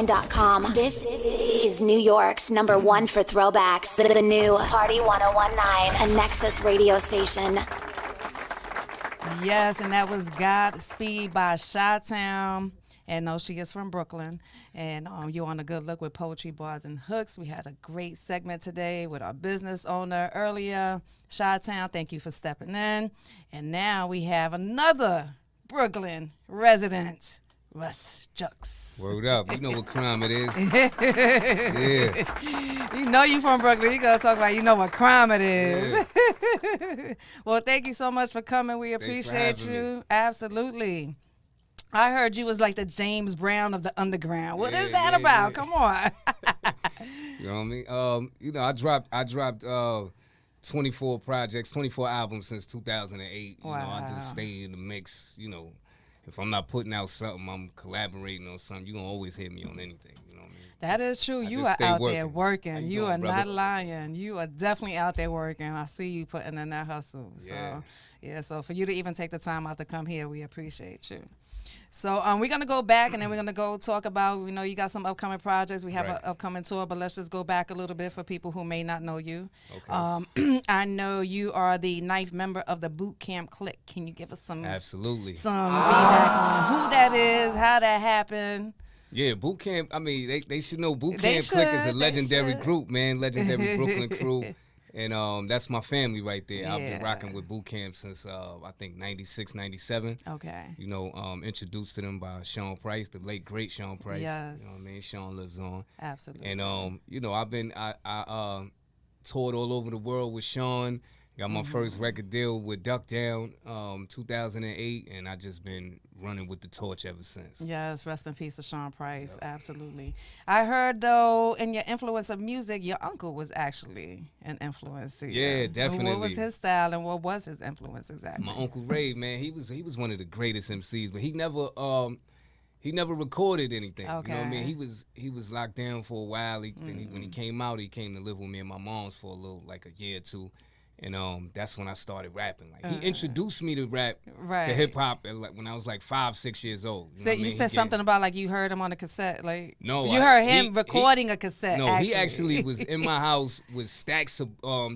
Com. This is New York's #1 for throwbacks. The new Party 1019, a Nexus radio station. Yes, and that was Godspeed by Chi-Town. And no, she is from Brooklyn. And you're on a good look with Poetry, Bars, and Hooks. We had a great segment today with our business owner earlier, Chi-Town. Thank you for stepping in. And now we have another Brooklyn resident, Ruste Juxx. Word up. You know what crime it is. Yeah. You know you from Brooklyn. You got to talk about you know what crime it is. Yeah. Well, thank you so much for coming. We appreciate you. Me. Absolutely. I heard you was like the James Brown of the underground. What is that about? Come on. You know what I mean? You know, I dropped 24 projects, 24 albums since 2008. Wow. You know, I just stay in the mix, you know. If I'm not putting out something, I'm collaborating on something, you're going to always hear me on anything. You know what I mean? That is true. You are out there working. You are not lying. You are definitely out there working. I see you putting in that hustle. Yeah. So for you to even take the time out to come here, we appreciate you. So we're going to go back, and then we're going to go talk about, you know, you got some upcoming projects. We have an upcoming tour, but let's just go back a little bit for people who may not know you. Okay. I know you are the 9th member of the Boot Camp Clique. Can you give us some feedback on who that is, how that happened? Yeah, Boot Camp, I mean, they should know Boot Camp Clique is a legendary group, man, legendary Brooklyn crew. And that's my family right there. Yeah. I've been rocking with Boot Camp since, I think, 96, 97. Okay. You know, introduced to them by Sean Price, the late, great Sean Price. Yes. You know what I mean? Sean lives on. Absolutely. And, you know, I toured all over the world with Sean. Got my first record deal with Duck Down, 2008, and I just been running with the torch ever since. Yes, rest in peace to Sean Price. Yep. Absolutely. I heard, though, in your influence of music, your uncle was actually an influence to you. Yeah, definitely. What was his style and what was his influence exactly? My Uncle Ray, man, he was one of the greatest MCs, but he never recorded anything. Okay. You know what I mean? He was locked down for a while. When he came out, he came to live with me and my mom's for a little, like a year or two. And that's when I started rapping. Like he introduced me to rap, to hip hop, when I was like 5, 6 years old. So you said something about like you heard him on a cassette, like no, you heard him recording a cassette. No, he actually was in my house with stacks of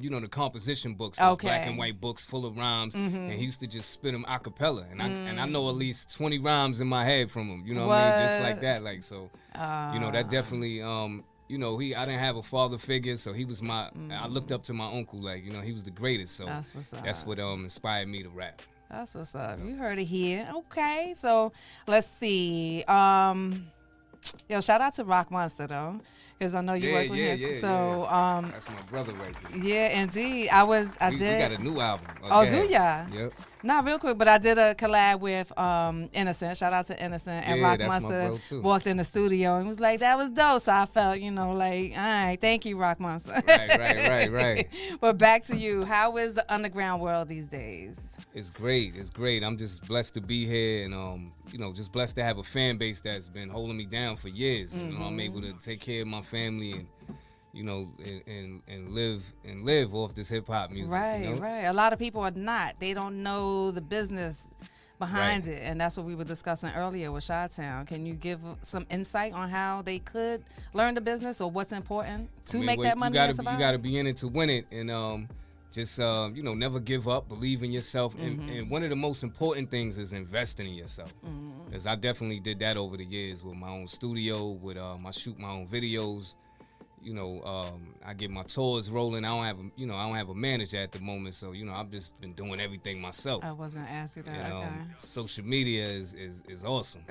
you know, the composition books, black and white books full of rhymes, and he used to just spit them a cappella, and I know at least 20 rhymes in my head from him. You know what I mean? Just like that, like so. You know, that definitely. You know, I didn't have a father figure, so he was I looked up to my uncle, like, you know, he was the greatest. So that's what inspired me to rap. That's what's up. You heard it here. Okay, so let's see. Shout out to Rock Monster though, because I know you work with him. Yeah, so that's my brother right there. Yeah, indeed. We got a new album. Oh, do ya? Yep. Not real quick, but I did a collab with Innocent. Shout out to Innocent. And Rock Monster walked in the studio and was like, that was dope. So I felt, you know, like, all right, thank you, Rock Monster. Right. But back to you. How is the underground world these days? It's great. I'm just blessed to be here and, you know, just blessed to have a fan base that's been holding me down for years. You know, I'm able to take care of my family and, you know, and live off this hip hop music. Right, you know? right. A lot of people are not. They don't know the business behind it, and that's what we were discussing earlier with Chi-Town. Can you give some insight on how they could learn the business or what's important to make that money and survive? You got to be in it to win it, and just you know, never give up, believe in yourself, and one of the most important things is investing in yourself. Because I definitely did that over the years with my own studio, with I shoot my own videos. You know, I get my tours rolling. I don't have a manager at the moment, so you know, I've just been doing everything myself. I was gonna ask you that. And, social media is awesome.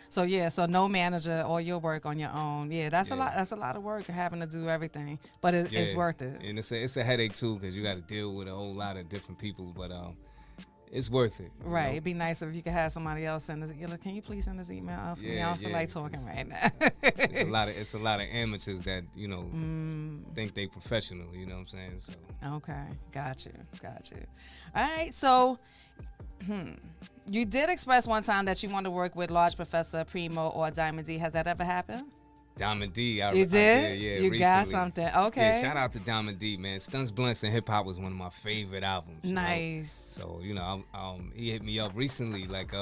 So no manager, all your work on your own. Yeah, that's a lot. That's a lot of work having to do everything, but it's worth it. And it's a headache too, because you got to deal with a whole lot of different people, but it's worth it. Right. Know? It'd be nice if you could have somebody else send us. Can you please send this email out for me? I don't feel like talking right now. It's a lot of amateurs that, you know, think they professional. You know what I'm saying? So. Okay. Got you. All right. So, you did express one time that you want to work with Large Professor, Primo, or Diamond D. Has that ever happened? Diamond D. You did? Yeah, you recently. Got something. Okay. Yeah, shout out to Diamond D, man. Stunts, Blunts, and Hip Hop was one of my favorite albums. Nice. Know? So, you know, he hit me up recently, like,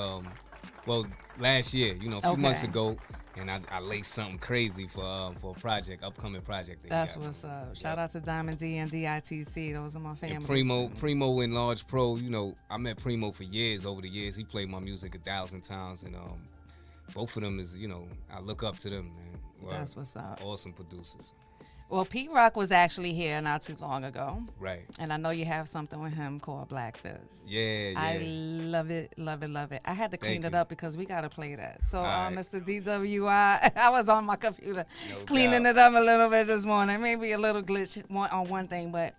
Well, last year, a few months ago. And I laced something crazy for a project, upcoming project. That's what's up. Shout out to Diamond D and DITC. Those are my family. Primo and Large Pro. I met Primo for years. Over the years, he played my music 1,000 times, and both of them is, I look up to them, man. That's what's up. Awesome producers. Well, Pete Rock was actually here not too long ago. Right. And I know you have something with him called Black Fizz. Yeah. I love it, love it, love it. I had to clean it up because we got to play that. So, Mr. DWI, I was on my computer cleaning it up a little bit this morning. Maybe a little glitch on one thing, but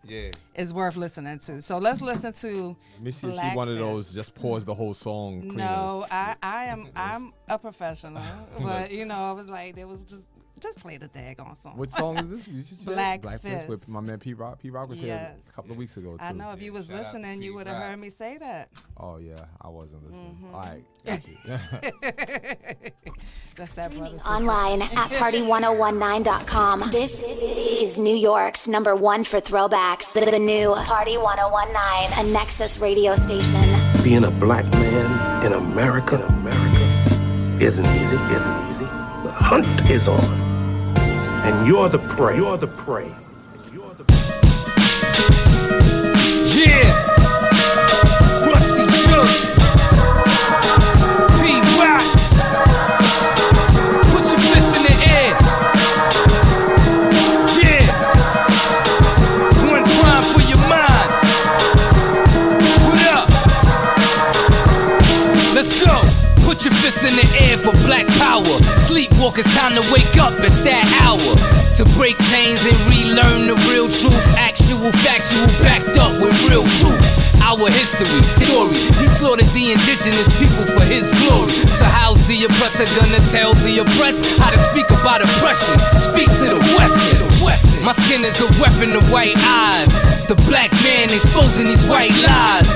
it's worth listening to. So let's listen to Let me see if she's one of those just pause the whole song. No, I'm a professional. But, I was like, there was just play the daggone song. What song is this? Black Fizz with my man Pete Rock. Pete Rock was here a couple of weeks ago, too. I know. If you was listening, you would have heard me say that. Oh, yeah. I wasn't listening. All right. Got you. That's that brother. Online at party1019.com. This is New York's #1 for throwbacks. The new Party 1019, a Nexus radio station. Being a black man in America isn't easy. The hunt is on. And you're the prey. Yeah. Ruste Juxx. P-Rock. Put your fist in the air. Yeah. One crime for your mind. What up? Let's go. Put your fists in the air for black power. Sleepwalkers, time to wake up, it's that hour. To break chains and relearn the real truth. Actual, factual, backed up with real proof. Our history, story. He slaughtered the indigenous people for his glory. So how's the oppressor gonna tell the oppressed how to speak about oppression? Speak to the Western. My skin is a weapon of white eyes. The black man exposing these white lies.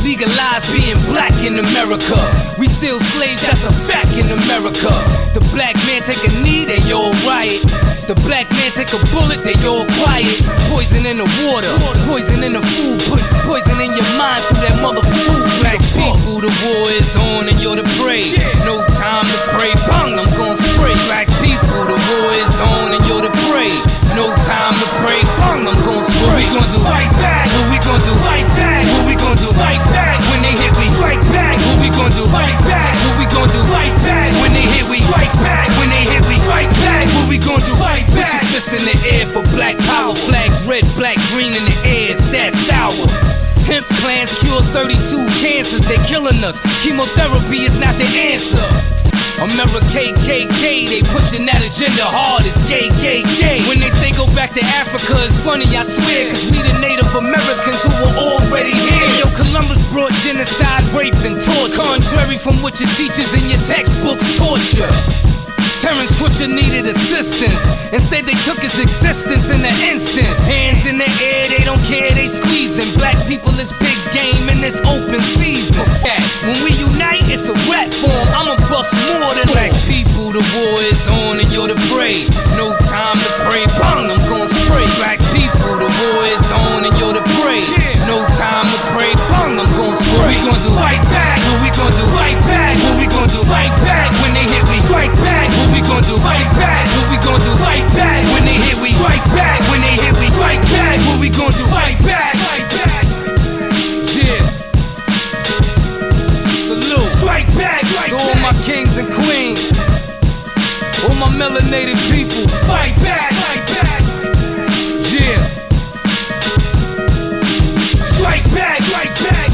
Legalize being black in America. We still slaves, that's a fact in America. The black man take a knee, they all right. The black man take a bullet, they all quiet. Poison in the water, poison in the food. Put poison in your mind through that motherfucker. Black people, the war is on and you're the prey. No time to pray, bang, I'm gon' spray. Black people, the war is on and you're the prey. No time to pray, bang, I'm gon' spray. What we gon' do? Fight back. What we gon' do? Fight back. What we gon' do? Fight back. When they hit, we strike back. What we gon' do? Fight back. What we gon' do? Fight back. When they hit, we strike back. When they hit, we strike back. What we gon' do? Fight back. Put your fists in the air for black power. Flags red, black, green in the air. It's that sour. Hemp plants cure 32 cancers. They killing us. Chemotherapy is not the answer. America KKK, they pushing that agenda hard. It's gay. When they say go back to Africa, it's funny, I swear, cause we the Native Americans who were already here. Yo, Columbus brought genocide, rape, and torture. Contrary from what your teachers in your textbooks torture. Terrence Butcher needed assistance. Instead, they took his existence in an instant. Hands in the air, they don't care, they squeezing. Black people is big game in this open season. When we unite, it's a rap form. I'ma bust more than black people. The war is on and you're the prey. No time to pray, bang, I'm gon' spray. Black people, the war is on and you're the prey. No time to pray, bang, I'm gon' spray. What we gon' do? Fight back. What we gon' do? Fight back. What we gon' do? Fight back. When they hit, we strike back. What we gon' do? Fight back. What we gon' do? Fight back. When they hit, we strike back. When they hit, we strike back. What we gon' do? Fight back. Fight back. Yeah. Salute. Strike back. To all my kings and queens. All my melanated people. Fight back. Fight back. Yeah. Strike back. Strike back.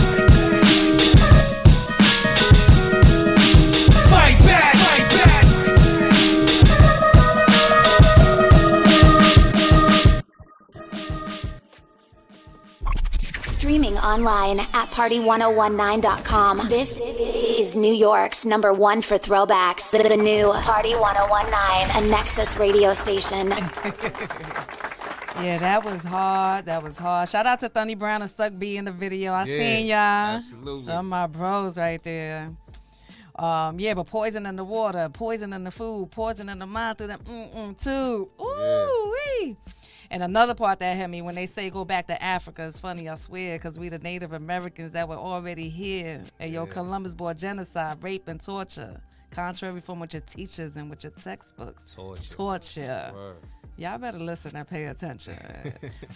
Fight back. Fight back. Streaming online at party1019.com. This is New York's #1 for throwbacks. The new Party 1019, a Nexus radio station. Yeah, that was hard. Shout out to Thunny Brown and Stuck B in the video. I seen y'all. Absolutely. Those my bros right there. But poison in the water, poison in the food, poison in the mind through the too. Ooh wee. And another part that hit me, when they say go back to Africa, it's funny, I swear, because we the Native Americans that were already here. And Columbus brought genocide, rape, and torture, contrary from what your teachers and what your textbooks. Torture. Word. Y'all better listen and pay attention.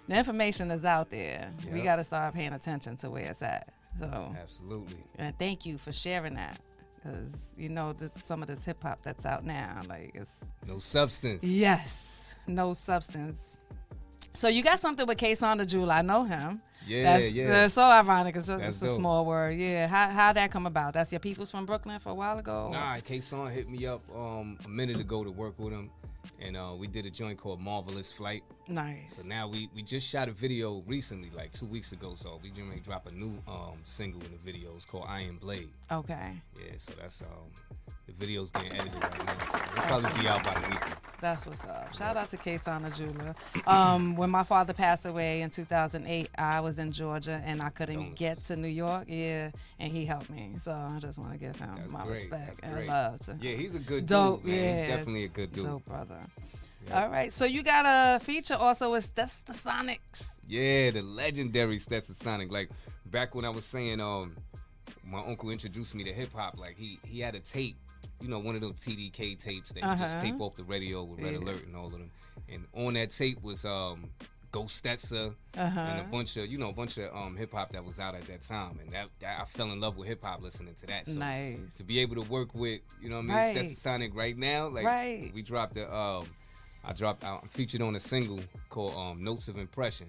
The information is out there. Yep. We got to start paying attention to where it's at. So, absolutely. And thank you for sharing that. Because, some of this hip hop that's out now, like, it's. No substance. Yes, no substance. So you got something with Kason the Jeweler. I know him. Yeah. That's so ironic. It's a dope. small word. Yeah. How'd that come about? That's your peoples from Brooklyn for a while ago? Nah, Kason hit me up a minute ago to work with him. And we did a joint called Marvelous Flight. Nice. So now we just shot a video recently, like 2 weeks ago. So we going to drop a new single in the video. It's called Iron Blade. Okay. Yeah, so that's the video's getting edited right now. So it'll probably be out by the weekend. That's what's up. Shout out to Kason the Jeweler. When my father passed away in 2008, I was in Georgia and I couldn't get to New York. Yeah, and he helped me. So I just want to give him my respect and love. Yeah, he's a good dope, dude, man. yeah. He's definitely a good dude. Dope brother. Yep. All right, so you got a feature also with That's the Sonics. Yeah, the legendary Stetson Sonic. Like back when I was saying, my uncle introduced me to hip hop. Like he had a tape, one of those TDK tapes that you just tape off the radio with Red Alert and all of them. And on that tape was Ghost Stetson and a bunch of hip hop that was out at that time. And that I fell in love with hip hop listening to that. So nice. To be able to work with, Stetson Sonic right now, like we dropped I'm featured on a single called Notes of Impression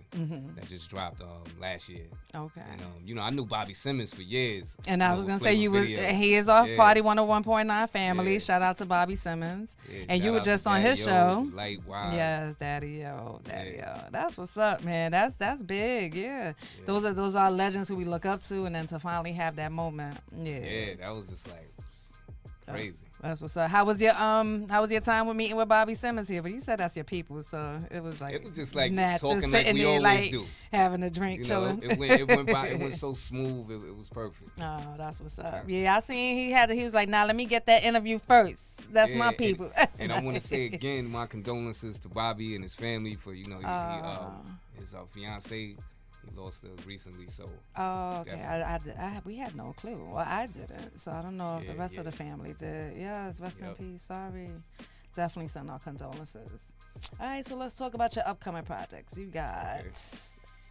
that just dropped last year. Okay. And I knew Bobby Simmons for years. And I was gonna say he is off Party 101.9 family. Yeah. Shout out to Bobby Simmons. Yeah, and you were just on his show. Light Wise. Yes, Daddy Yo. That's what's up, man. That's big. Yeah. Those are legends who we look up to, and then to finally have that moment. Yeah. Yeah, that was just like crazy. That's what's up. How was your time with meeting with Bobby Simmons here? But you said that's your people, so it was just like talking just like we there, always do, having a drink, chilling. It went by. It went so smooth. It was perfect. Oh, that's what's up. Yeah, I seen he was like, nah, let me get that interview first. That's my people. And I want to say again, my condolences to Bobby and his family for his fiance. He lost her recently, so. Oh, okay. We had no clue. Well, I didn't, so I don't know if the rest of the family did. Yes, rest in peace. Sorry. Definitely send our condolences. All right, so let's talk about your upcoming projects. You got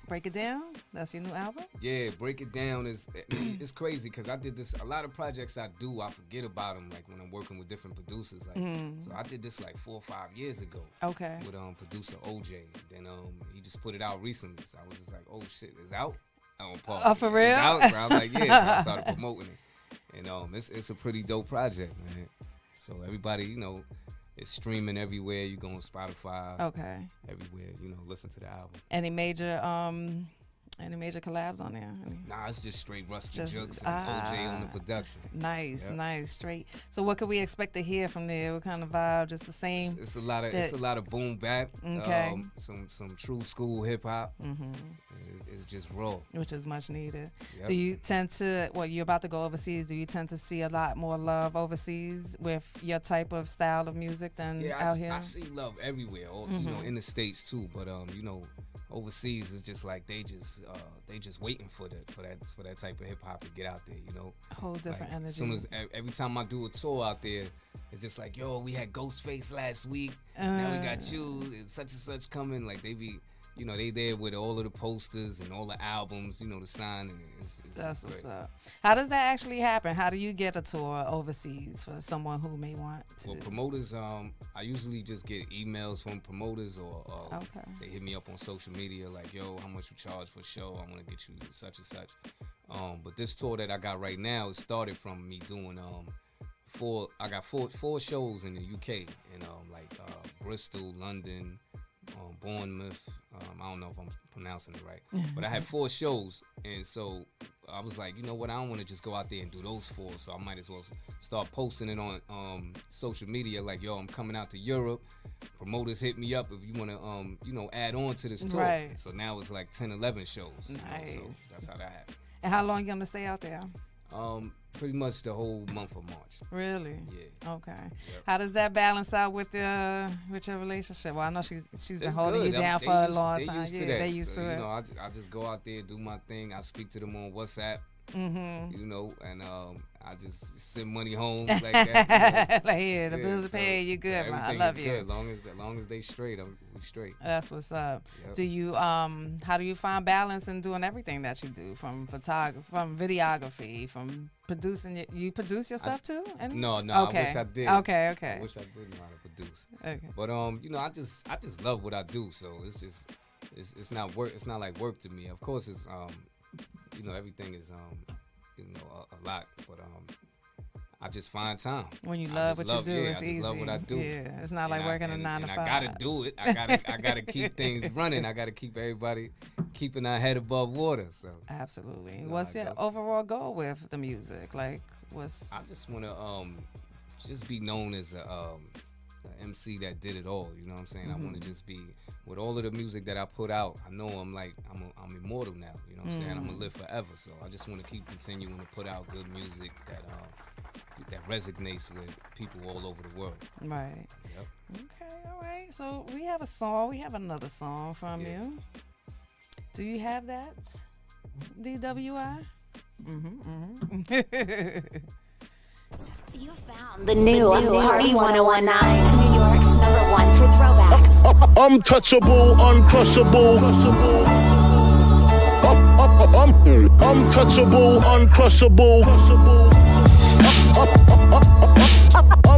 Break It Down. That's your new album. Yeah, Break It Down it's crazy because I did this. A lot of projects I do, I forget about them. Like when I'm working with different producers. Like so, I did this like 4 or 5 years ago. Okay. With producer OJ. Then he just put it out recently. So I was just like, oh shit, it's out. Oh, for real? It's out. So I was like, yeah. So I started promoting it, and it's a pretty dope project, man. So everybody, it's streaming everywhere. You go on Spotify. Okay. Everywhere, listen to the album. Any major collabs on there? Nah, it's just straight Ruste Juxx and OJ on the production. Nice, nice, straight. So what could we expect to hear from there? What kind of vibe? Just the same? It's a lot of boom bap. Okay. Some true school hip hop. Mm-hmm. It's just raw, which is much needed. Yep. Do you tend to? Well, you're about to go overseas. Do you tend to see a lot more love overseas with your type of style of music than out here? I see love everywhere. In the States too. But overseas is just like they just waiting for that type of hip hop to get out there. Whole different energy. As soon as every time I do a tour out there, it's just like, yo, we had Ghostface last week. Now we got you. It's such and such coming. Like they be. They there with all of the posters and all the albums, the sign. And it's that's what's up. How does that actually happen? How do you get a tour overseas for someone who may want to? Well, promoters, I usually just get emails from promoters or they hit me up on social media like, yo, how much you charge for a show? I want to get you such and such. But this tour that I got right now, it started from me doing I got four shows in the UK in Bristol, London, Bournemouth. I don't know if I'm pronouncing it right, but I had 4 shows, and so I was like, you know what? I don't want to just go out there and do those 4, so I might as well start posting it on social media. Like, yo, I'm coming out to Europe. Promoters hit me up if you want to, add on to this tour. Right. So now it's like 10, 11 shows. Nice. So that's how that happened. And how long you gonna stay out there? Pretty much the whole month of March. Really? Yeah. Okay. Yep. How does that balance out with your relationship? Well, I know she's been It's holding good. you down for a long time. They used to it. it. You know, I just go out there, do my thing. I speak to them on WhatsApp. You know, and I just send money home like that. Like, yeah, the bills are paid. You good, man. I love you. Good. As long as they straight, we straight. That's what's up. Yep. Do you how do you find balance in doing everything that you do, from photography, from videography, from producing? You produce your stuff too? No. Okay. I wish I did. Okay. I wish I did know how to produce. Okay. But you know, I just love what I do. So it's not work. It's not like work to me. Of course, it's you know, everything is you know, a lot, but I just find time. When you love what you do, it's easy. I just love what I do. Yeah, it's not like working a 9 to 5. I gotta do it. I gotta keep things running. I gotta keep everybody keeping our head above water. So absolutely. You know, what's your overall goal with the music? Like, what's? I just wanna just be known as a MC that did it all. You know what I'm saying? I want to just be, with all of the music that I put out, I know I'm immortal now. You know what I'm saying? I'm gonna live forever. So I just want to keep continuing to put out good music that resonates with people all over the world. Right. Yep. Okay, all right. So we have a song. We have another song from you. Do you have that? DWI? You found the new Party 1019, New York's #1 for throwbacks. Untouchable, uncrushable. Untouchable, uncrushable.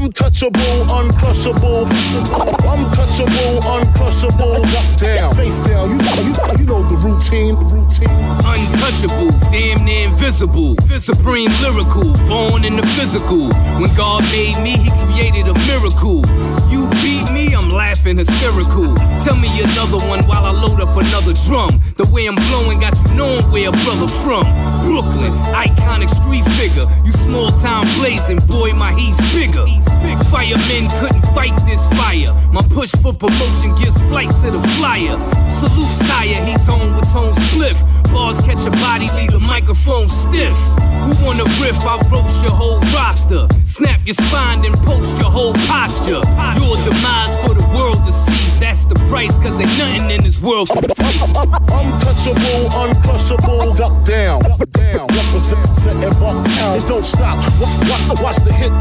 Untouchable, uncrushable. Untouchable, uncrushable. Down, face down. You know the routine. Untouchable, damn near invisible. Supreme lyrical, born in the physical. When God made me, he created a miracle. You beat me, I'm laughing hysterical. Tell me another one while I load up another drum. The way I'm blowing got you knowing where a brother from. Brooklyn, iconic street figure. You small time blazing, boy, my heat's bigger. Firemen couldn't fight this fire. My push for promotion gives flight to the flyer. Salute sire, he's home with tone spliff. Bars catch a body, leave the microphone stiff. Who wanna riff? I roast your whole roster. Snap your spine and post your whole posture. Your demise for the world to see. That's the price, cause ain't nothing in this world for free. Untouchable, uncrushable. Duck down. Represent and buck down. It don't stop. Watch the hit.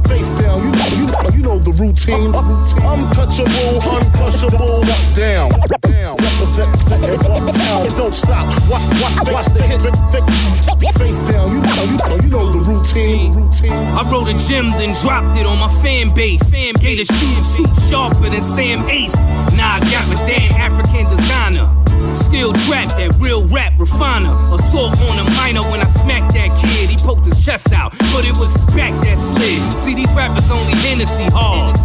Face down. You know the routine. Untouchable, uncrushable. Duck down. Represent and buck down. It don't stop. Watch the hit. Face down. You know the routine. I wrote a gem, then dropped it on my fan base. Gave the suit sharper than Sam Ace. Now I got my damn African designer. Still trap that real rap refiner. Assault on a minor when I smacked that kid. He poked his chest out, but it was his back that slid. See, these rappers only Hennessy hard.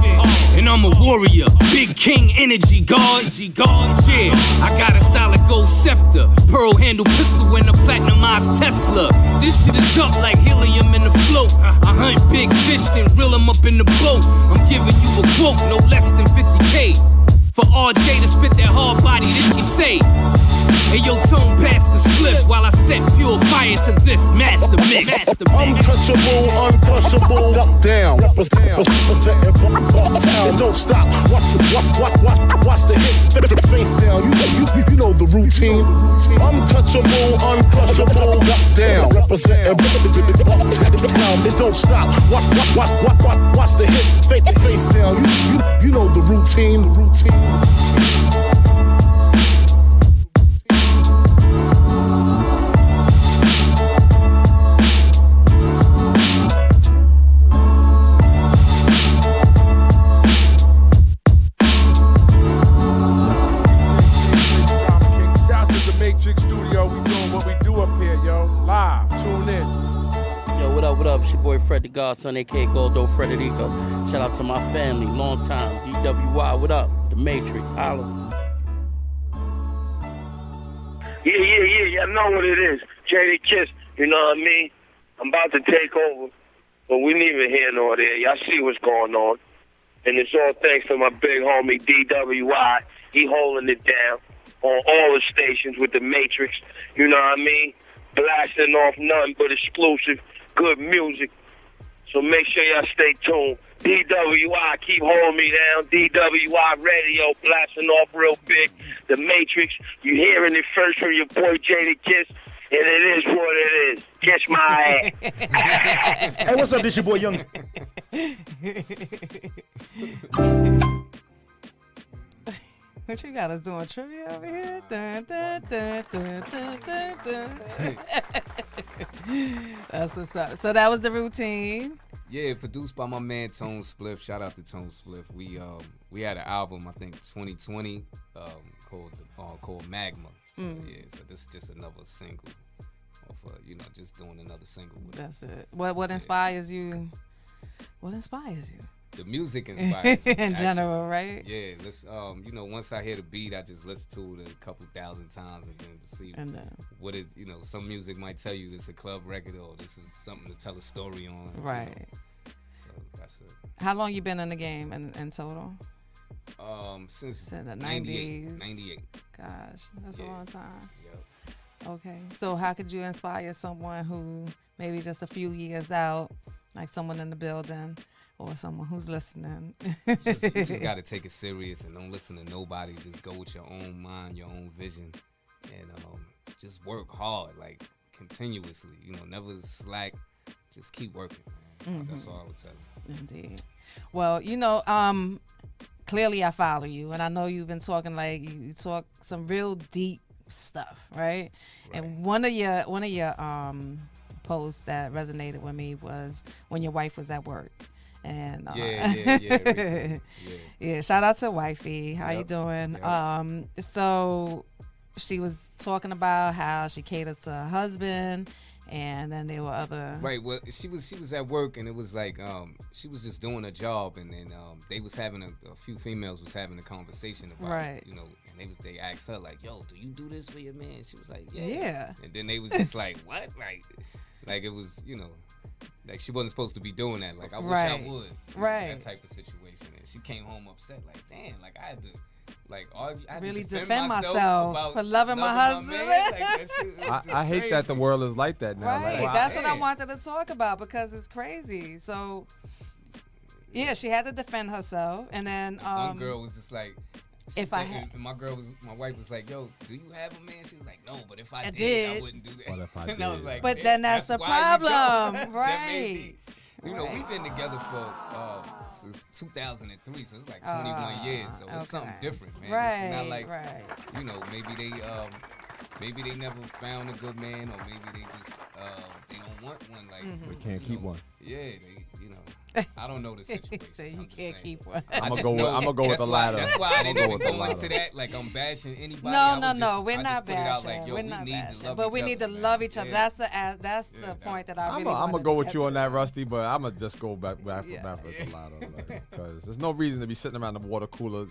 And I'm a warrior, big king energy guard. Yeah, I got a solid gold scepter, pearl handle pistol, and a platinumized Tesla. This shit is up like helium in the float. I hunt big fish and reel them up in the boat. I'm giving you a quote, no less than 50K. For RJ to spit that hard body, this you say. Hey yo, tone past the split while I set pure fire to this master mix. Untouchable, uncrushable. Duck down. Represent and buck down. It don't stop. Watch the hit. Face down. You know the routine. Untouchable, uncrushable. Duck down. Represent and buck down. It don't stop. Watch the hit. Face down. You know the routine. What up? It's your boy Fred the Godson, aka Goldo Frederico. Shout out to my family, long time. DWI, what up? The Matrix, holla. Yeah, I know what it is. JD Kiss, you know what I mean? I'm about to take over, but we neither here nor there. Y'all see what's going on. And it's all thanks to my big homie DWI. He holding it down on all the stations with the Matrix, you know what I mean? blasting off nothing but exclusive good music. So make sure y'all stay tuned. DWI, keep holding me down. DWI Radio, blasting off real big. The Matrix, you hearing it first from your boy Jada Kiss, and it is what it is. Kiss my ass. Hey, what's up? This your boy Young. What you got us doing trivia over here? Dun, dun, dun, dun, dun, dun, dun. That's what's up. So that was the routine. Yeah, produced by my man Tone Spliff. Shout out to Tone Spliff. We had an album, I think 2020, called Magma. So, yeah, so this is just another single. Just doing another single with That's it. What inspires you? What inspires you? The music inspires me, in general, right? Yeah, let's once I hear the beat, I just listen to it a couple thousand times and then to see what is, some music might tell you it's a club record or this is something to tell a story on. Right. So that's it. How long you been in the game in total? Since the 90s. 98. Gosh, that's a long time. Yep. Okay, so how could you inspire someone who maybe just a few years out, like someone in the building, or someone who's listening? You just got to take it serious and don't listen to nobody. Just go with your own mind, your own vision, and just work hard, like continuously. Never slack. Just keep working, man. Mm-hmm. That's all I would tell you. Indeed. Well, clearly I follow you, and I know you've been talking you talk some real deep stuff, right? And one of your posts that resonated with me was when your wife was at work. And yeah, shout out to wifey. How you doing? Yep. So she was talking about how she caters to her husband, and then there were other well, she was at work, and it was like she was just doing her job, and then they was having a few females was having a conversation about it, and they asked her like, yo, do you do this for your man? She was like, yeah. And then they was just like, what? Like it was, like she wasn't supposed to be doing that. Like I wish I would. That type of situation. And she came home upset. Like damn. Like I had to, I really defend myself for loving my husband. I hate that the world is like that now. Right. That's what I wanted to talk about because it's crazy. So yeah, she had to defend herself, and then one girl was just like. My wife was like, yo, do you have a man? She was like, no, but if I did, I wouldn't do that. What if I did? I was like, but then that's the problem, right? We've been together for since 2003, so it's like 21 years. So it's something different, man. Right, it's not like, maybe they never found a good man, or maybe they just they don't want one. Like they can't keep one. Yeah, I don't know the situation. So you can't keep one. I'm gonna go with the latter. That's why I didn't even go into that. Like I'm bashing anybody. No. We're not bashing. We're not bashing. But we need to love each other. That's the point that I really. I'm gonna go with you on that, Rusty. But I'm gonna just go back with the latter, because there's no reason to be sitting around the water cooler,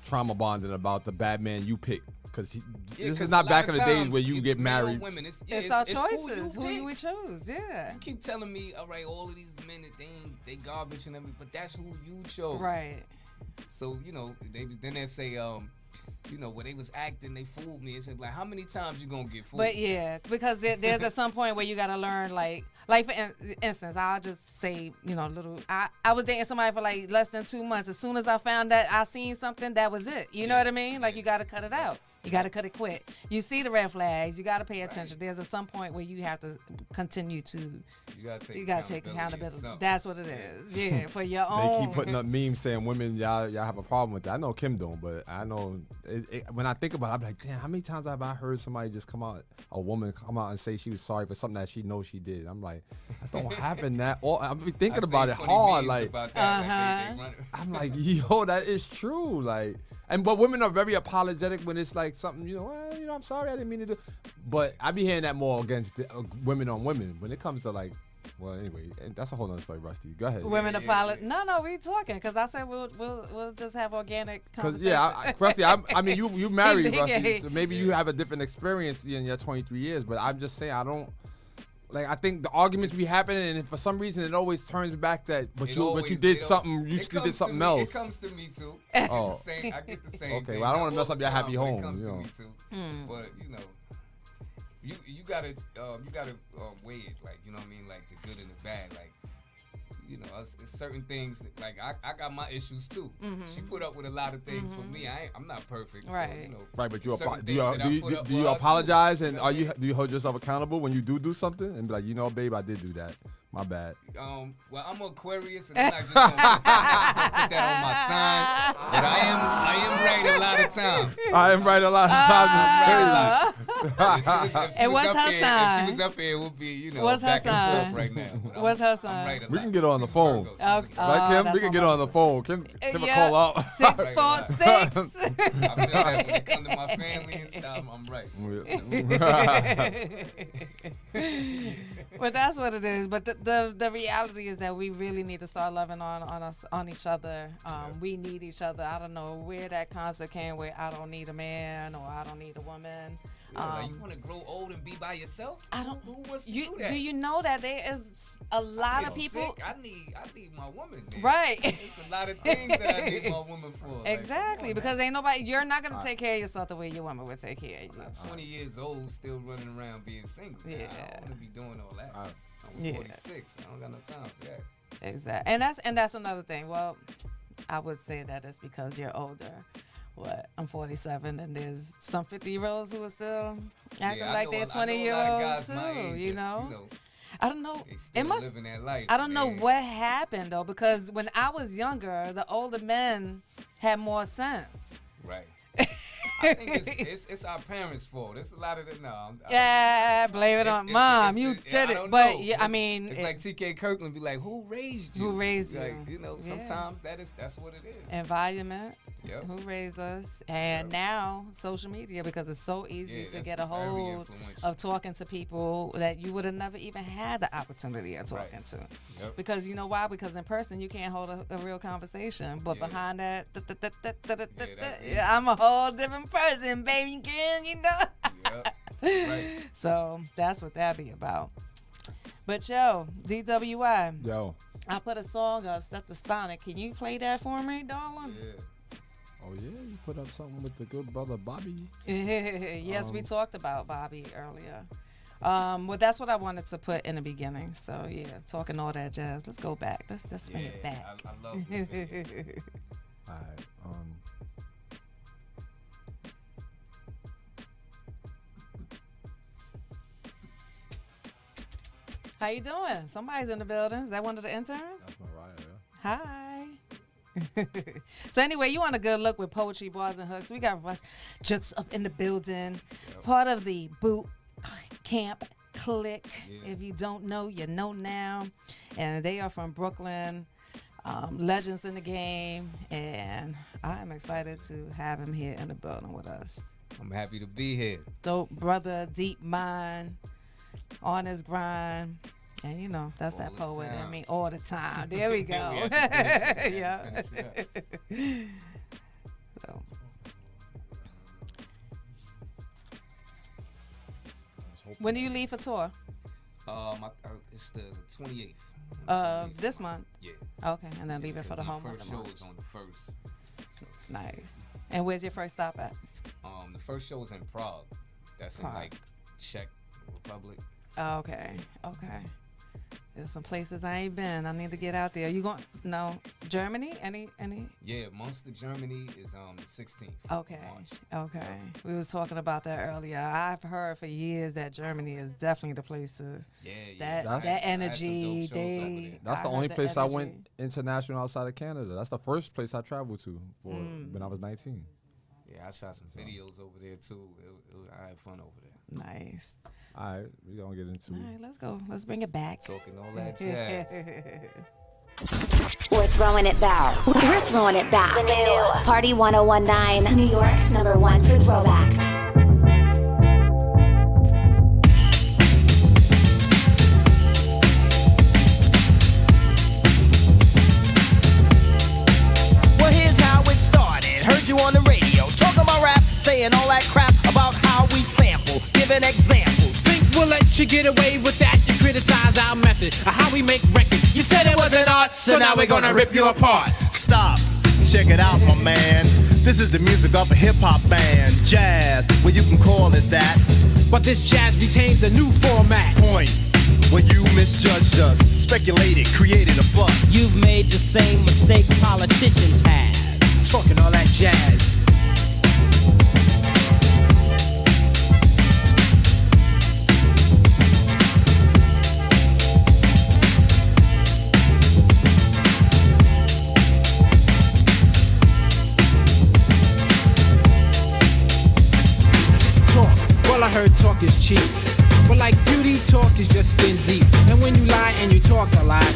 trauma bonding about the bad man you pick. Because this is not back in the days where you get married. Women, it's our choices. Who we choose, yeah. You keep telling me, all right, all of these men, they garbage and everything, but that's who you chose. Right. So, then they say, when they was acting, they fooled me. It's like, how many times you gonna get fooled? But yeah, because there's at some point where you gotta learn, like for instance, I'll just say, I was dating somebody for like less than 2 months. As soon as I found that I seen something, that was it. You know what I mean? Like you gotta cut it out. You got to cut it quick. You see the red flags. You got to pay attention. There's at some point where you have to continue to. You got to take accountability. That's what it is. Yeah, for your own. They keep putting up memes saying women, y'all have a problem with that. I know Kim don't, but I know when I think about it, I'm like, damn, how many times have I heard somebody a woman come out and say she was sorry for something that she knows she did? I'm like, that don't happen that. I'm thinking about it hard. Like, I'm like, yo, that is true. Like. But women are very apologetic when it's like something, I'm sorry, I didn't mean to do. But I be hearing that more against women on women. When it comes to like, well, anyway, that's a whole other story, Rusty. Go ahead. Women apologize. No, we talking because I said we'll just have organic conversation. Rusty, I mean, you married, Rusty, so maybe you have a different experience in your 23 years. But I'm just saying, I don't. Like, I think the arguments be happening, and for some reason it always turns back that, you did something, you did something else. It comes to me too. I get the same okay, thing. well, I don't want to mess up your happy home. It comes to me too. But you gotta weigh it, like, you know what I mean, like the good and the bad, like, you know, it's certain things, like I got my issues too. She put up with a lot of things for me. I'm not perfect, right? So, you know, right, but do you apologize and do you hold yourself accountable when you do something and be like, you know, babe, I did do that. My bad. Well, I'm Aquarius, and I'm not just gonna put that on my sign. But I am right a lot of times. I am right a lot of times. And what's her sign? If she was up here, it would be, you know, what's back her and sign? forth right now. What's her sign? Right, we can get on the phone. Okay. Right, Kim? We can get on the phone. Kim will call out. 646. I feel that when it comes to my family and stuff, I'm right. But that's what it is. But the reality is that we really need to start loving on each other. We need each other. I don't know where that concept came where I don't need a man or I don't need a woman. Like you want to grow old and be by yourself? I don't. Who wants to do that? Do you know that there is a lot of people? Sick. I need my woman. Man. Right. There's a lot of things that I need my woman for. Exactly, like, because ain't nobody. You're not gonna take care of yourself the way your woman would take care of you. I'm 20 years old, still running around being single. Yeah. I don't want to be doing all that. I'm 46. I don't got no time for that. Exactly, and that's another thing. Well, I would say that it's because you're older. I'm 47, and there's some 50-year-olds who are still acting like they're 20-year-olds too. You know, I don't know. They still living that life. I don't know what happened though, because when I was younger, the older men had more sense. Right. I think it's our parents' fault. It's a lot of the blame it on mom. You did it, but I mean, it's like T.K. Kirkland be like, "Who raised you? Who raised you?" Like, you know, sometimes that's what it is. Environment. Yep. Who raised us, and now social media, because it's so easy to get a hold of talking to people that you would have never even had the opportunity of talking to. Yep. Because you know why? Because in person you can't hold a real conversation, but behind that, I'm a whole different person, baby girl. You know. Yep. Right. So that's what that be about. But yo, DWI. Yo. I put a song up, Step to Sonic. Can you play that for me, darling? Yeah. Oh yeah, you put up something with the good brother Bobby. Yes, we talked about Bobby earlier. Well, that's what I wanted to put in the beginning. So yeah, talking all that jazz. Let's go back. Let's bring it back. I love it. All right. How you doing? Somebody's in the building. Is that one of the interns? That's Mariah. Yeah. Hi. So anyway, you on a good look with Poetry, Bars, and Hooks. We got Ruste Juxx up in the building. Yep. Part of the boot camp clique. Yeah. If you don't know, you know now. And they are from Brooklyn. Legends in the game. And I'm excited to have him here in the building with us. I'm happy to be here. Dope brother, deep mind, on his grind. And you know, that's all that poet in me all the time. There we go. Yeah. So. When do you leave for tour? It's the 28th. Of this month? Yeah. Okay, and then leave it for the home of the month. First show is on the 1st. Nice. And where's your first stop at? The first show is in Prague. That's in like Czech Republic. Okay. There's some places I ain't been. I need to get out there. You going? No, Germany? Any? Yeah, Munster, Germany is the 16th. Okay. Okay. We was talking about that earlier. I've heard for years that Germany is definitely the place to. Yeah. That energy. That's the only place I went international outside of Canada. That's the first place I traveled to when I was 19. Yeah, I shot some videos over there too. I had fun over there. Nice. All right, we're going to get into it. All right, let's go. Let's bring it back. Talking all that jazz. We're throwing it back. We're throwing it back. The new Party 1019, New York's #1 for throwbacks. Well, here's how it started. Heard you on the radio talking about rap, saying all that crap about how we sample, giving examples. We'll let you get away with that. You criticize our method of how we make records. You said it wasn't art, so now we're gonna rip you apart. Stop, check it out, my man. This is the music of a hip-hop band. Jazz, well you can call it that. but this jazz retains a new format. Point. When you misjudged us, speculated, created a fuss. You've made the same mistake politicians have. Talking all that jazz. Well, I heard talk is cheap, but like beauty, talk is just skin deep. And when you lie and you talk a lot,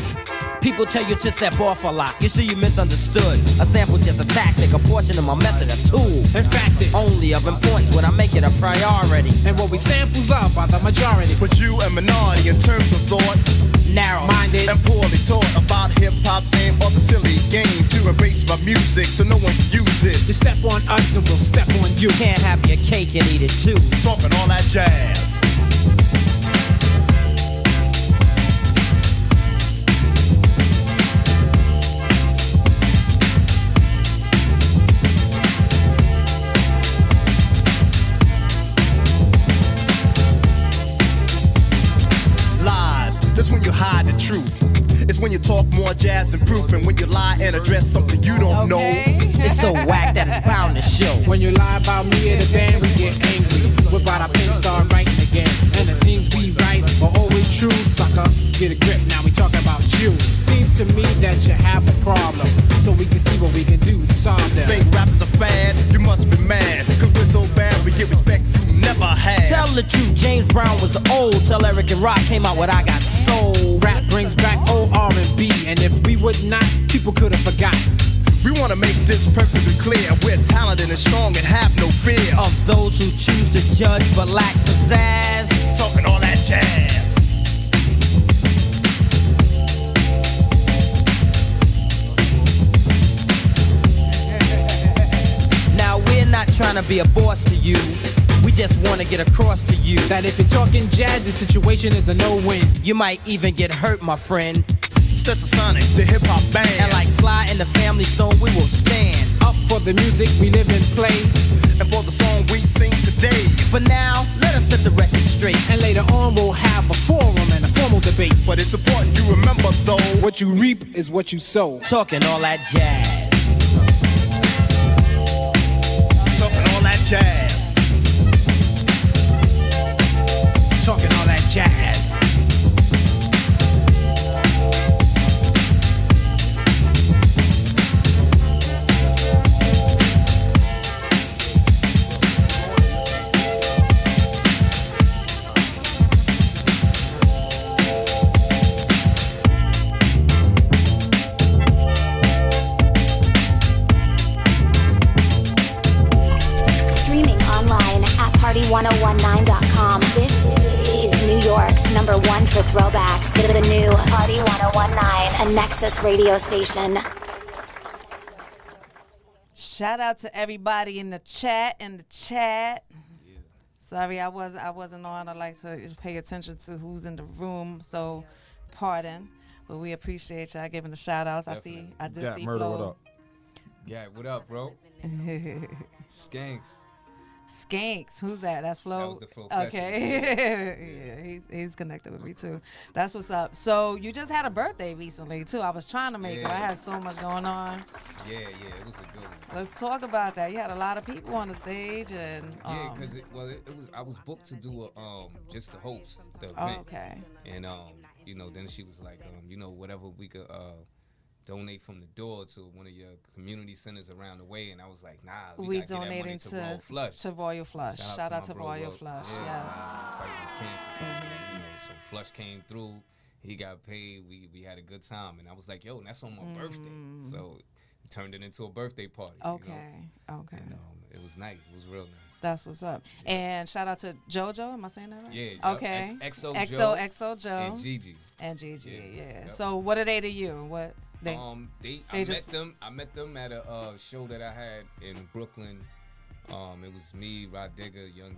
people tell you to step off a lot. You see, you misunderstood. A sample just a tactic, a portion of my method, a tool. In fact, it's only of importance when I make it a priority. And what we samples love by the majority. But you a minority in terms of thought, narrow-minded and poorly taught about hip-hop fame or the silly game to erase my music so no one can use it. You step on us and we'll step on you. Can't have your cake and eat it too. Talking all that jazz. That's when you hide the truth. It's when you talk more jazz than proof, and when you lie and address something you don't know. It's so whack that it's bound to show. When you lie about me and the band, we get angry. Whip out our pen, start writing again. And the things we write are always true, sucker. Get a grip, now we talking about you. Seems to me that you have a problem, so we can see what we can do to solve them. Think rap is a fad? You must be mad, cause we're so bad we get respect you never had. Tell the truth, James Brown was old. Tell Eric and Rock came out with I Got Soul. Rap brings back old R&B, and if we would not, people could have forgotten. We want to make this perfectly clear. We're talented and strong and have no fear of those who choose to judge but lack pizzazz. Talking all that jazz. Now we're not trying to be a boss to you. We just want to get across to you that if you're talking jazz, the situation is a no-win. You might even get hurt, my friend. Stetsasonic, the hip-hop band. And like Sly and the Family Stone, we will stand up for the music we live and play, and for the song we sing today. For now, let us set the record straight, and later on we'll have a forum and a formal debate. But it's important you remember though, what you reap is what you sow. Talking all that jazz. Talking all that jazz. Talking all that jazz. Streaming online at party1019.com. This is New York's #1 for throwbacks. The new Party 1019, a Nexus radio station. Shout out to everybody in the chat. Yeah. Sorry, I wasn't on. I like to pay attention to who's in the room. So, pardon, but we appreciate y'all giving the shout outs. Definitely. I did see Murder, Flo. what up? Yeah, what up, bro? Skanks. Skanks, who's that? That's Flo. That was the Flo. Okay, yeah, he's connected with me too. That's what's up. So you just had a birthday recently too. I was trying to make it. I had so much going on. Yeah, it was a good one. Let's talk about that. You had a lot of people on the stage, and yeah, because it was. I was booked to do just to host the event. Oh, okay. And then she was like, whatever we could donate from the door to one of your community centers around the way, and I was like, nah, we donating to Royal Flush. To Royal Flush. Shout out to Royal Flush. Yeah, yes. Fighting this cancer. So Flush came through. He got paid. We had a good time, and I was like, yo, that's on my birthday. So we turned it into a birthday party. Okay. Okay. And, it was nice. It was real nice. That's what's up. Yeah. And shout out to JoJo. Am I saying that right? Yeah. Okay. XO Joe. And Gigi. Yeah. Yep. So what are they to you? What? I met them at a show that I had in Brooklyn. It was me, Rod Digger, Young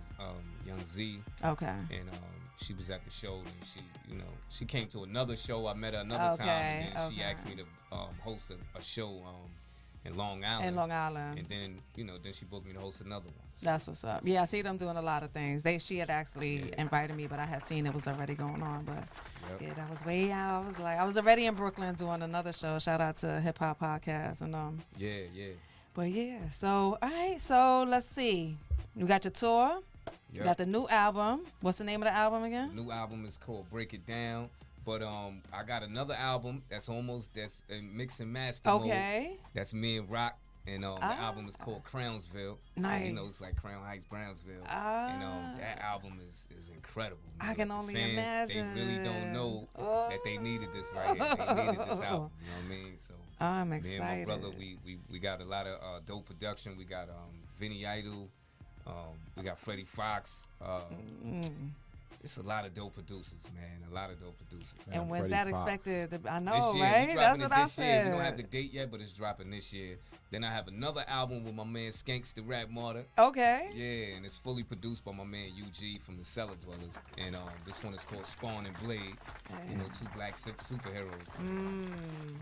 Z. Okay. And she was at the show, and she came to another show. I met her another time, and then she asked me to host a show in Long Island. And then, then she booked me to host another one. So that's what's up. Yeah, I see them doing a lot of things. She had actually invited me, but I had seen it was already going on. But yeah, that was way out. I was already in Brooklyn doing another show. Shout out to Hip Hop Podcast and Yeah. But yeah, so all right, so let's see. You got your tour. You got the new album. What's the name of the album again? The new album is called Break It Down. But I got another album that's in mix and master mode. That's me and Rock. And the album is called Crownsville. Nice. So, it's like Crown Heights, Brownsville. And that album is incredible. I can only imagine. They really don't know that they needed this right here. They needed this album. You know what I mean? So I'm excited. Me and my brother, we got a lot of dope production. We got Vinny Idol. We got Freddie Fox. It's a lot of dope producers, man. A lot of dope producers. And when's that expected? I know, this year. Right? That's what I said. We don't have the date yet, but it's dropping this year. Then I have another album with my man Skanks the Rap Martyr. Okay. Yeah, and it's fully produced by my man UG from the Cellar Dwellers. And this one is called Spawn and Blade. Two black superheroes.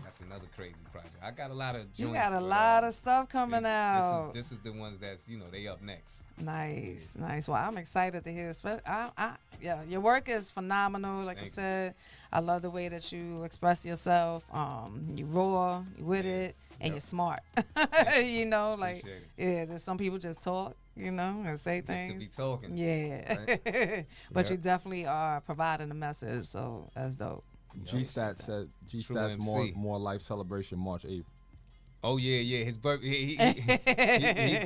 That's another crazy project. I got a lot of joints. You got a lot of stuff coming out. This is the ones that's, they up next. Nice. Well, I'm excited to hear. Yeah, your work is phenomenal. Like I said, I love the way that you express yourself. You raw, you with it, and you're smart. There's some people just talk, and say things. Just to be talking. Yeah. Right? But you definitely are providing a message, so that's dope. G-Stat said, more life celebration March 8th. Oh yeah, his birthday.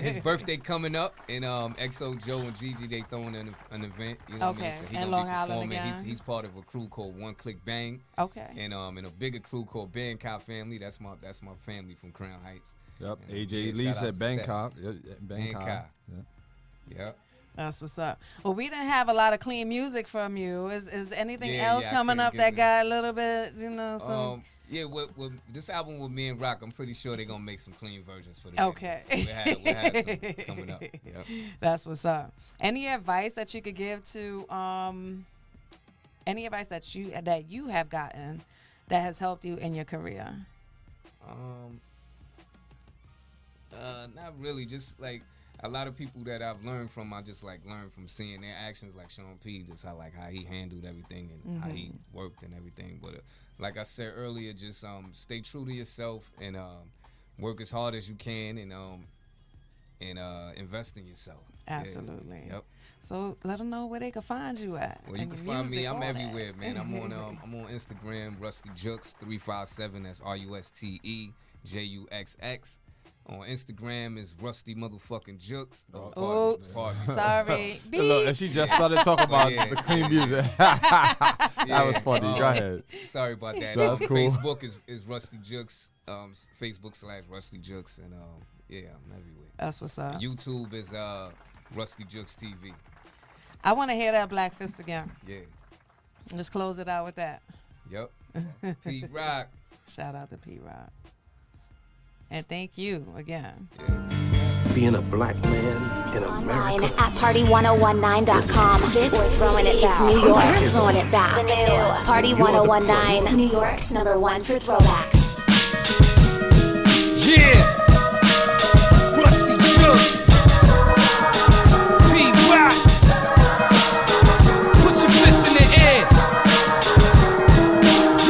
His birthday coming up, and XO Joe and Gigi they throwing an event. You know what I mean? So he and Long Island again. He's part of a crew called One Click Bang. Okay. And a bigger crew called Bangkok Family. That's my family from Crown Heights. Yep. And, AJ Lee said Bangkok. Bangkok. Yep. That's what's up. Well, we didn't have a lot of clean music from you. Is anything else coming up that got a little bit, some? Yeah, with this album with me and Rock, I'm pretty sure they're gonna make some clean versions for the okay. So we'll have some coming up. Yep. That's what's up. Any advice that you could give to any advice that you have gotten that has helped you in your career? Not really. Just like a lot of people that I've learned from, I just like learned from seeing their actions, like Sean P. Just how he handled everything and how he worked and everything. But like I said earlier, just stay true to yourself and work as hard as you can and invest in yourself. Absolutely. Yeah. Yep. So let them know where they can find you at. Well, you can find me. I'm everywhere, man. I'm on Instagram, Ruste Juxx 357. That's RUSTE JUXX. On Instagram is Rusty motherfucking Juxx. Sorry. Look, and she just started talking about the clean music. That was funny. Go ahead. Sorry about that. No, that's cool. Facebook is Ruste Juxx. Facebook/Ruste Juxx. And I'm everywhere. That's what's up. YouTube is Ruste Juxx TV. I want to hear that Black Fist again. Yeah. Let's close it out with that. Yep. P Rock. Shout out to P Rock. And thank you again. Being a black man in America. At party1019.com. This is Throwing It Back. New York's Throwing It Back. The new Party 1019. New York's #1 for throwbacks. Yeah. Ruste Juxx. P Rock. Put your fist in the air.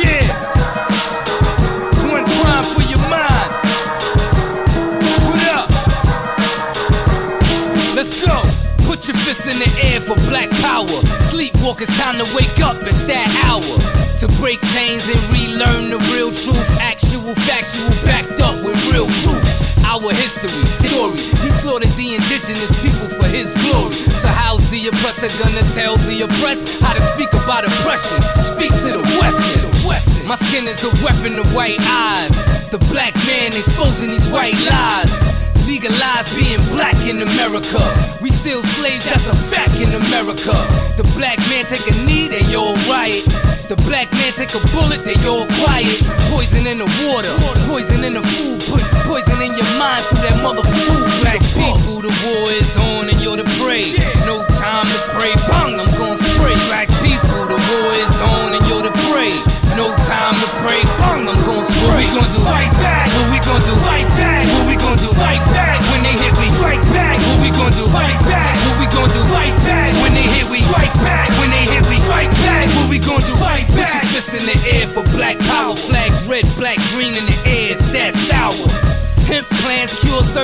Yeah. One crime for your mind. Let's go. Put your fists in the air for black power. Sleepwalkers, time to wake up. It's that hour to break chains and relearn the real truth. Actual, factual, backed up with real proof. Our history, story. He slaughtered the indigenous people for his glory. So how's the oppressor gonna tell the oppressed how to speak about oppression? Speak to the Western. My skin is a weapon to white eyes. The black man exposing these white lies. Legalize being black in America. We still slaves, that's a fact in America. The black man take a knee, they all riot. The black man take a bullet, they all quiet. Poison in the water, poison in the food. Put poison in your mind through that motherfucker food. Black people, the war is on and you're the prey. No time to pray, bang, I'm gon' spray. Black people, the war is on and you're the prey. No time to pray, bang, I'm gon' spray. What we gon' do? Fight back. What we gon' do? Fight back.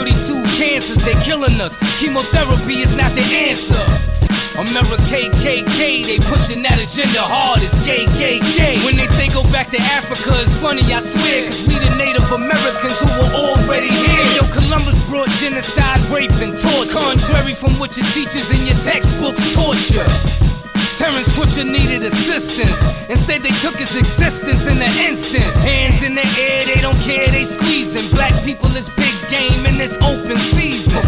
42 cancers, they killing us. Chemotherapy is not the answer. America KKK, they pushing that agenda hard as gay. When they say go back to Africa, it's funny, I swear, cause we the Native Americans who were already here. Yo, Columbus brought genocide, rape, and torture, contrary from what your teachers in your textbooks torture. Terrence Butcher needed assistance. Instead, they took his existence in an instant. Hands in the air, they don't care, they squeezing. Black people is big game in this open season.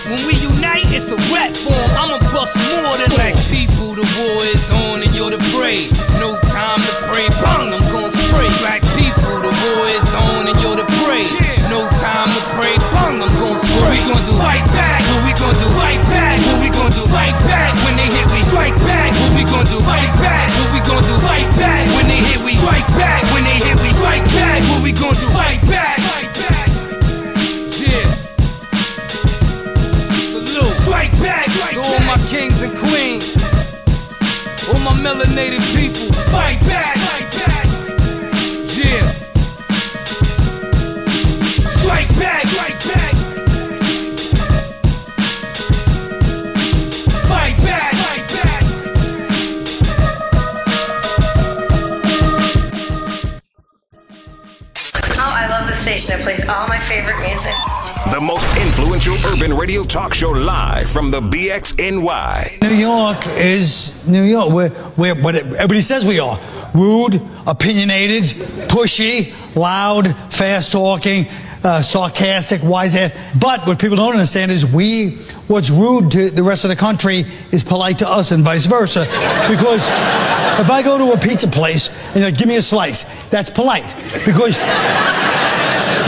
When we unite, it's a rap form. I'ma bust more than black people. The war is on and you're the prey. No time to pray, bang, I'm gon' spray. Black people, the war is on and you're the prey. No time to pray, bang, I'm gon' spray. What we gon' do? Fight back. What we gon' do? Fight back. What we gon' do? Fight back. When they hit, we strike back. What we gon' do? Fight back. What we gon' do? Fight back. When they hit, we strike back. When they hit, we strike back. What we gon' do? Fight back. Yeah. Salute. Strike back. To all my kings and queens, all my melanated people. Fight back. Yeah. Strike back. Fight back. I love the station. It plays all my favorite music. The most influential urban radio talk show live from the BXNY. New York is New York. We're what everybody says we are. Rude, opinionated, pushy, loud, fast-talking, sarcastic, wise-ass. But what people don't understand is what's rude to the rest of the country is polite to us and vice versa. Because if I go to a pizza place and they give me a slice, that's polite. Because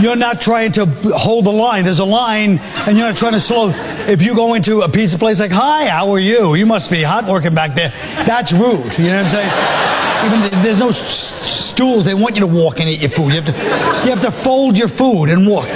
you're not trying to hold the line. There's a line, and you're not trying to slow. If you go into a pizza place like, hi, how are you? You must be hot working back there. That's rude. You know what I'm saying? Even there's no stools. They want you to walk and eat your food. You have to fold your food and walk.